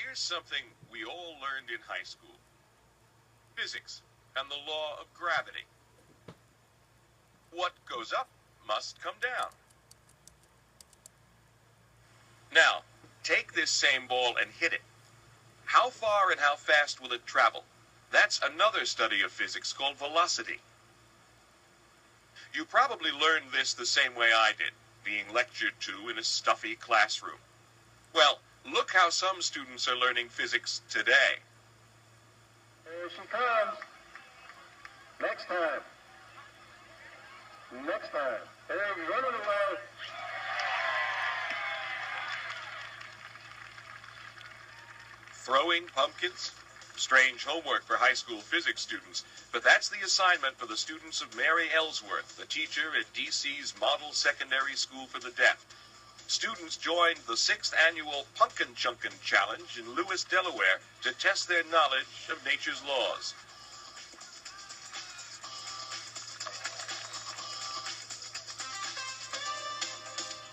Here's something we all learned in high school. Physics and the law of gravity. What goes up must come down. Now, take this same ball and hit it. How far and how fast will it travel? That's another study of physics called velocity. You probably learned this the same way I did, being lectured to in a stuffy classroom. Well, look how some students are learning physics today. Here she comes. Next time. Next time. Hey, running away. Throwing pumpkins? Strange homework for high school physics students, but that's the assignment for the students of Mary Ellsworth, a teacher at DC's Model Secondary School for the Deaf. Students joined the 6th annual Pumpkin Chunkin challenge in Lewes, Delaware, to test their knowledge of nature's laws.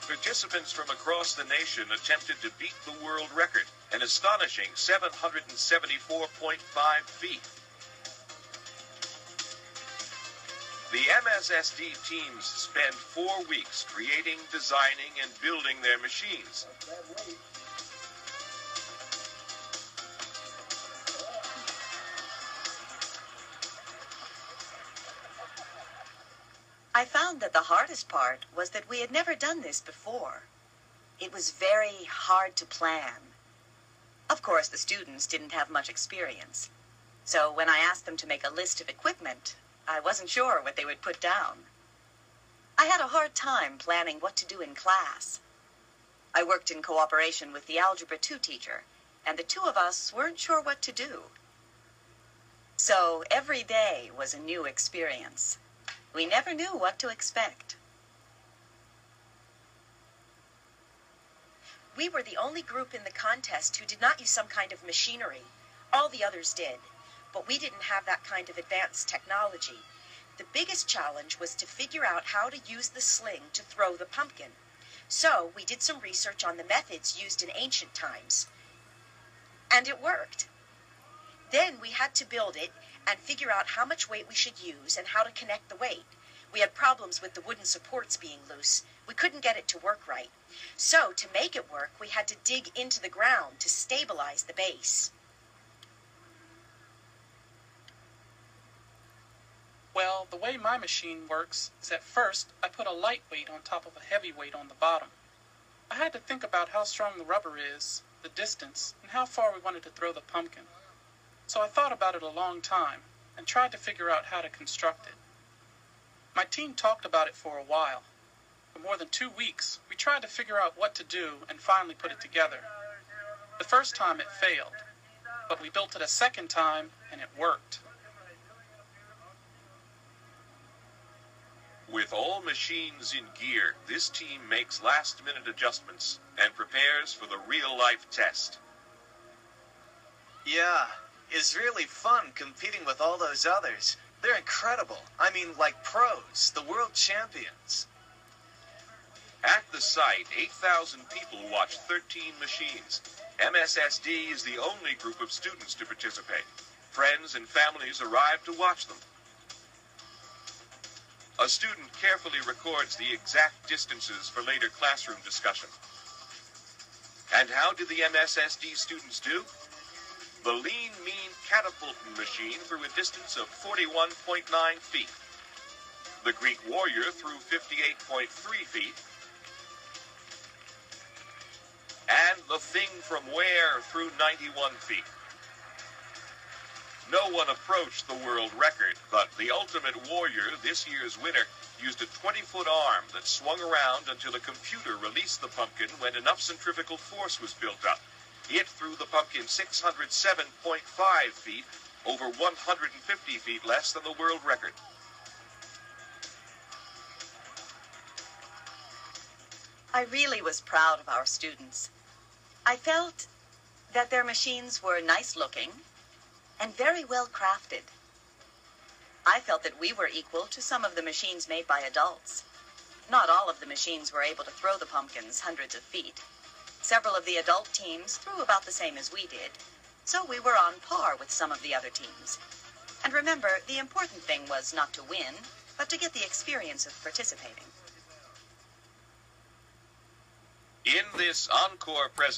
Participants from across the nation attempted to beat the world record, an astonishing 774.5 feet. The MSSD teams spent 4 weeks creating, designing, and building their machines. I found that the hardest part was that we had never done this before. It was very hard to plan. Of course, the students didn't have much experience. So when I asked them to make a list of equipment, I wasn't sure what they would put down. I had a hard time planning what to do in class. I worked in cooperation with the Algebra 2 teacher, and the two of us weren't sure what to do. So every day was a new experience. We never knew what to expect. We were the only group in the contest who did not use some kind of machinery. All the others did, but we didn't have that kind of advanced technology. The biggest challenge was to figure out how to use the sling to throw the pumpkin. So we did some research on the methods used in ancient times. And it worked. Then we had to build it and figure out how much weight we should use and how to connect the weight. We had problems with the wooden supports being loose. We couldn't get it to work right. So to make it work, we had to dig into the ground to stabilize the base. Well, the way my machine works is at first I put a light weight on top of a heavy weight on the bottom. I had to think about how strong the rubber is, the distance, and how far we wanted to throw the pumpkin. So I thought about it a long time and tried to figure out how to construct it. My team talked about it for a while. For more than 2 weeks, we tried to figure out what to do and finally put it together. The first time it failed, but we built it a second time and it worked. With all machines in gear, this team makes last-minute adjustments and prepares for the real-life test. Yeah, it's really fun competing with all those others. They're incredible. I mean, like pros, the world champions. At the site, 8,000 people watch 13 machines. MSSD is the only group of students to participate. Friends and families arrive to watch them. A student carefully records the exact distances for later classroom discussion. And how did the MSSD students do? The lean, mean Catapultin Machine threw a distance of 41.9 feet. The Greek Warrior threw 58.3 feet. And the Thing from Where threw 91 feet. No one approached the world record, but the Ultimate Warrior, this year's winner, used a 20-foot arm that swung around until a computer released the pumpkin when enough centrifugal force was built up. It threw the pumpkin 607.5 feet, over 150 feet less than the world record. I really was proud of our students. I felt that their machines were nice looking and very well crafted. I felt that we were equal to some of the machines made by adults. Not all of the machines were able to throw the pumpkins hundreds of feet. Several of the adult teams threw about the same as we did, so we were on par with some of the other teams. And remember, the important thing was not to win, but to get the experience of participating. In this encore presentation,